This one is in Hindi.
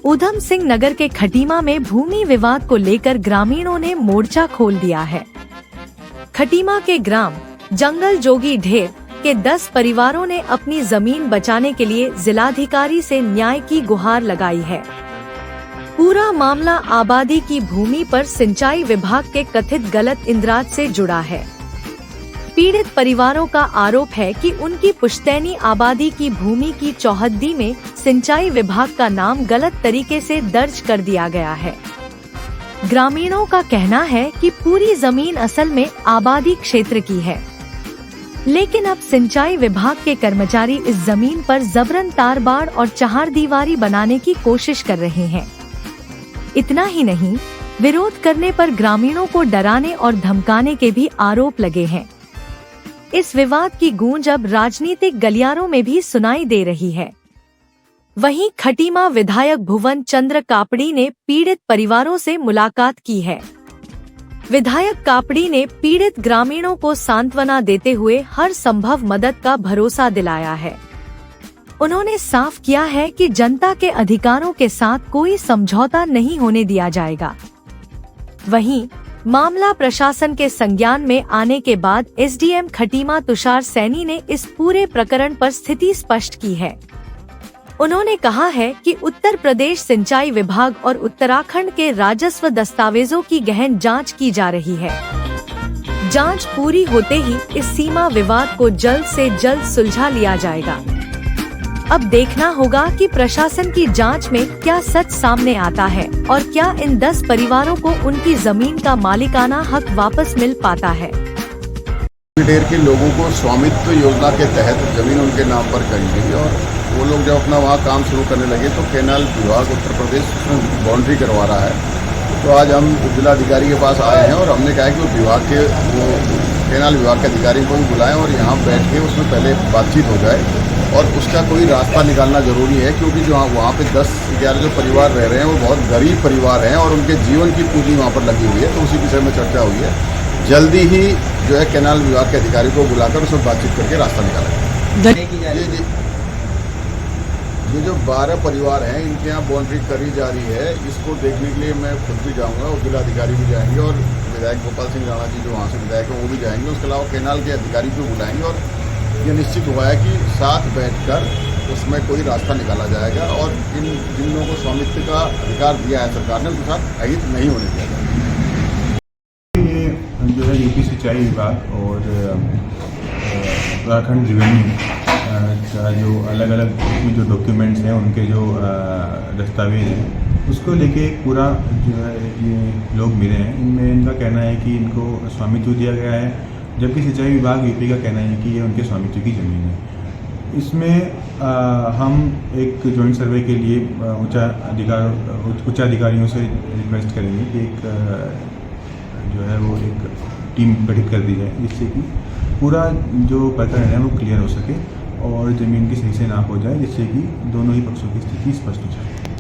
ऊधम सिंह नगर के खटीमा में भूमि विवाद को लेकर ग्रामीणों ने मोर्चा खोल दिया है। खटीमा के ग्राम जंगल जोगी ढेर के 10 परिवारों ने अपनी जमीन बचाने के लिए जिलाधिकारी से न्याय की गुहार लगाई है। पूरा मामला आबादी की भूमि पर सिंचाई विभाग के कथित गलत इंद्राज से जुड़ा है। पीड़ित परिवारों का आरोप है कि उनकी पुश्तैनी आबादी की भूमि की चौहद्दी में सिंचाई विभाग का नाम गलत तरीके से दर्ज कर दिया गया है। ग्रामीणों का कहना है कि पूरी जमीन असल में आबादी क्षेत्र की है, लेकिन अब सिंचाई विभाग के कर्मचारी इस जमीन पर जबरन तारबाड़ और चहारदीवारी बनाने की कोशिश कर रहे हैं। इतना ही नहीं, विरोध करने पर ग्रामीणों को डराने और धमकाने के भी आरोप लगे हैं। इस विवाद की गूंज अब राजनीतिक गलियारों में भी सुनाई दे रही है। वहीं खटीमा विधायक भुवन चंद्र कापड़ी ने पीड़ित परिवारों से मुलाकात की है। विधायक कापड़ी ने पीड़ित ग्रामीणों को सांत्वना देते हुए हर संभव मदद का भरोसा दिलाया है। उन्होंने साफ किया है कि जनता के अधिकारों के साथ कोई समझौता नहीं होने दिया जाएगा। वहीं मामला प्रशासन के संज्ञान में आने के बाद एसडीएम खटीमा तुषार सैनी ने इस पूरे प्रकरण पर स्थिति स्पष्ट की है। उन्होंने कहा है कि उत्तर प्रदेश सिंचाई विभाग और उत्तराखंड के राजस्व दस्तावेजों की गहन जांच की जा रही है। जांच पूरी होते ही इस सीमा विवाद को जल्द से जल्द सुलझा लिया जाएगा। अब देखना होगा कि प्रशासन की जांच में क्या सच सामने आता है और क्या इन 10 परिवारों को उनकी जमीन का मालिकाना हक वापस मिल पाता है। ढेर के लोगों को स्वामित्व योजना के तहत जमीन उनके नाम पर करी गई और वो लोग जब अपना वहाँ काम शुरू करने लगे तो कैनाल विभाग उत्तर प्रदेश बाउंड्री करवा रहा है। तो आज हम जिलाधिकारी के पास आए हैं और हमने कहा कि वो विभाग के कैनाल विभाग के अधिकारी को भी बुलाएं और यहाँ बैठ के उसमें पहले बातचीत हो जाए और उसका कोई रास्ता निकालना जरूरी है, क्योंकि जो वहाँ पे 10-11 जो परिवार रह रहे हैं वो बहुत गरीब परिवार हैं और उनके जीवन की पूंजी वहाँ पर लगी हुई है। तो उसी विषय में चर्चा हुई है। जल्दी ही जो है कैनाल विभाग के अधिकारी को बुलाकर उसमें बातचीत करके रास्ता निकालेंगे। ये जो 12 परिवार हैं इनके यहाँ बाउंड्री करी जा रही है, इसको देखने के लिए मैं खुद भी जाऊँगा और जिलाधिकारी भी जाएंगे और विधायक गोपाल सिंह राणा जी जो वहाँ से विधायक हैं वो भी जाएंगे। उसके अलावा कैनाल के अधिकारी को बुलाएंगे और ये निश्चित हुआ है कि साथ बैठकर उसमें कोई रास्ता निकाला जाएगा और जिन लोगों को स्वामित्व का अधिकार दिया है सरकार ने उनके साथ अहित नहीं होने दिया जाएगा। ये जो है यूपी सिंचाई विभाग और उत्तराखंड रेवेन्यू का जो अलग अलग जो डॉक्यूमेंट्स हैं उनके जो दस्तावेज हैं उसको लेके पूरा जो है ये लोग मिले हैं। इनमें इनका कहना है कि इनको स्वामित्व दिया गया है, जबकि सिंचाई विभाग यूपी का कहना है कि ये उनके स्वामित्व की ज़मीन है। इसमें हम एक जॉइंट सर्वे के लिए उच्चाधिकारियों से रिक्वेस्ट करेंगे कि एक जो है वो एक टीम गठित कर दी जाए, जिससे कि पूरा जो प्रकरण है वो क्लियर हो सके और ज़मीन की सही से नाप हो जाए, जिससे कि दोनों ही पक्षों की स्थिति स्पष्ट हो जाए।